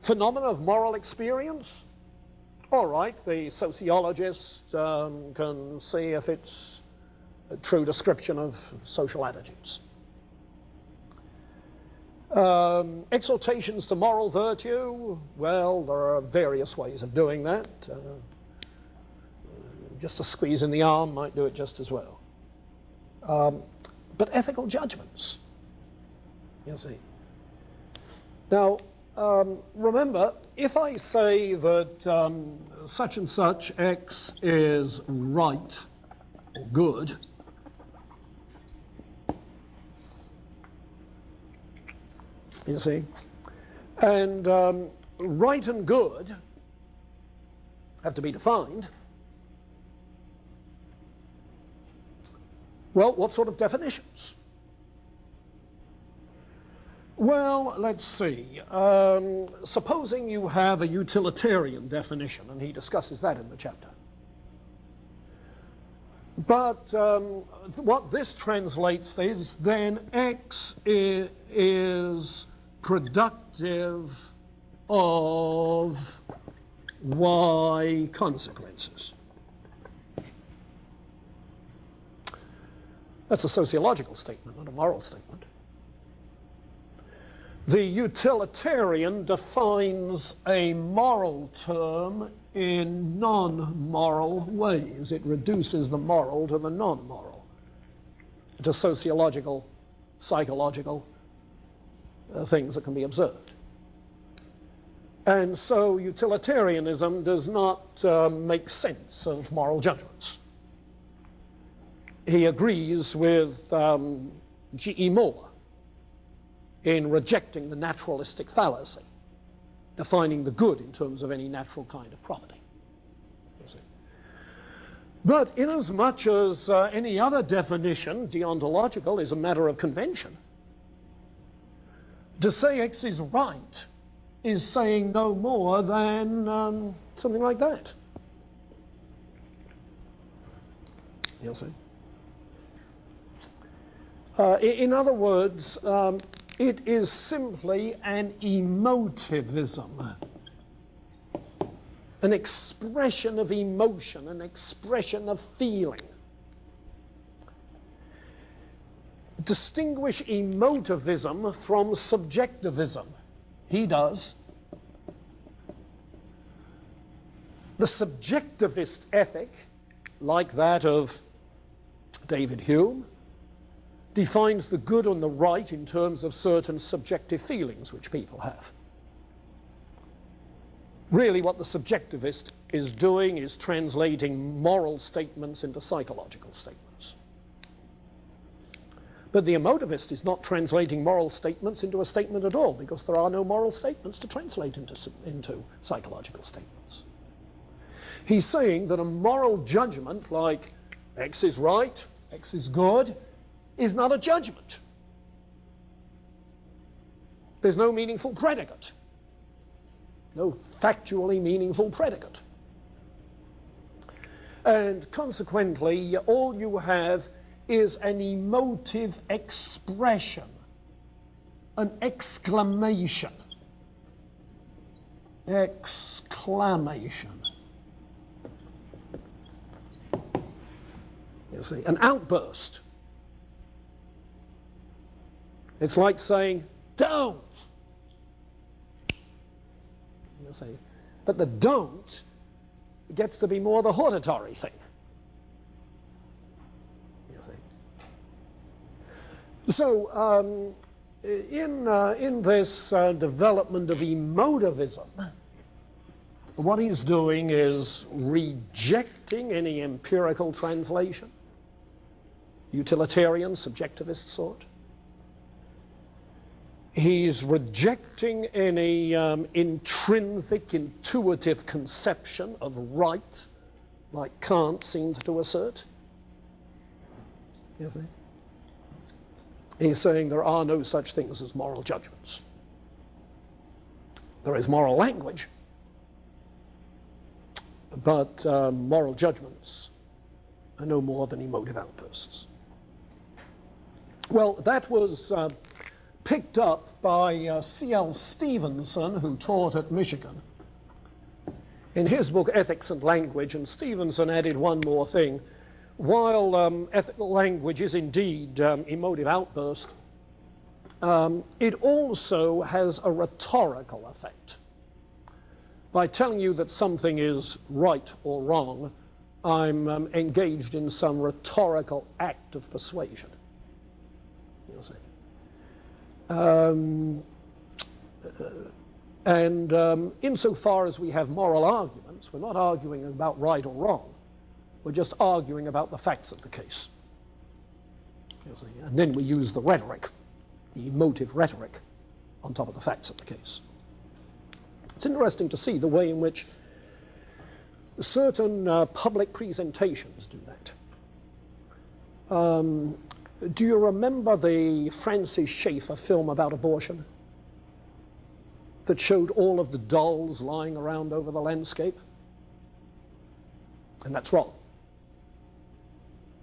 Phenomena of moral experience? All right, the sociologist can see if it's a true description of social attitudes. Exhortations to moral virtue, well, there are various ways of doing that. Just a squeeze in the arm might do it just as well. But ethical judgments, you see. Now, remember, if I say that such and such X is right or good, you see, and right and good have to be defined, well, what sort of definitions? Well, let's see. Supposing you have a utilitarian definition, and he discusses that in the chapter. But what this translates is then X is productive of Y consequences. That's a sociological statement, not a moral statement. The utilitarian defines a moral term in non-moral ways. It reduces the moral to the non-moral, to sociological, psychological things that can be observed. And so utilitarianism does not make sense of moral judgments. He agrees with G.E. Moore in rejecting the naturalistic fallacy, defining the good in terms of any natural kind of property. You see. But inasmuch as any other definition, deontological, is a matter of convention, to say X is right is saying no more than something like that. You see. In other words, it is simply an emotivism, an expression of emotion, an expression of feeling. Distinguish emotivism from subjectivism. He does. The subjectivist ethic, like that of David Hume, defines the good and the right in terms of certain subjective feelings which people have. Really what the subjectivist is doing is translating moral statements into psychological statements. But the emotivist is not translating moral statements into a statement at all, because there are no moral statements to translate into psychological statements. He's saying that a moral judgment like X is right, X is good, is not a judgment. There's no meaningful predicate, no factually meaningful predicate. And consequently, all you have is an emotive expression, an exclamation. Exclamation. You see, an outburst. It's like saying, don't. You see. But the don't gets to be more the hortatory thing. You see. So in this development of emotivism, what he's doing is rejecting any empirical translation, utilitarian, subjectivist sort. He's rejecting any intrinsic, intuitive conception of right, like Kant seems to assert. You see? He's saying there are no such things as moral judgments. There is moral language, but moral judgments are no more than emotive outbursts. Well, that was picked up by C.L. Stevenson, who taught at Michigan. In his book, Ethics and Language, and Stevenson added one more thing. While ethical language is indeed emotive outburst, it also has a rhetorical effect. By telling you that something is right or wrong, I'm engaged in some rhetorical act of persuasion. You'll see. Insofar as we have moral arguments, we're not arguing about right or wrong. We're just arguing about the facts of the case. You'll see. And then we use the rhetoric, the emotive rhetoric, on top of the facts of the case. It's interesting to see the way in which certain public presentations do that. Do you remember the Francis Schaeffer film about abortion that showed all of the dolls lying around over the landscape? And that's wrong.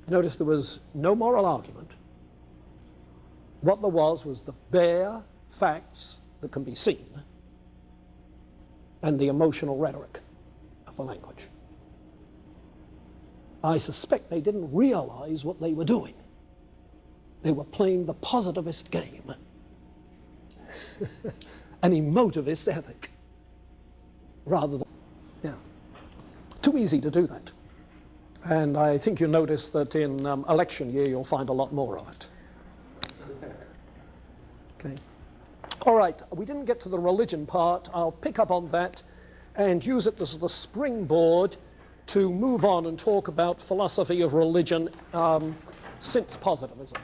Notice there was no moral argument. What there was the bare facts that can be seen and the emotional rhetoric of the language. I suspect they didn't realize what they were doing. They were playing the positivist game, an emotivist ethic, rather than, yeah. Too easy to do that. And I think you'll notice that in election year, you'll find a lot more of it. Okay. All right, we didn't get to the religion part. I'll pick up on that and use it as the springboard to move on and talk about philosophy of religion since positivism.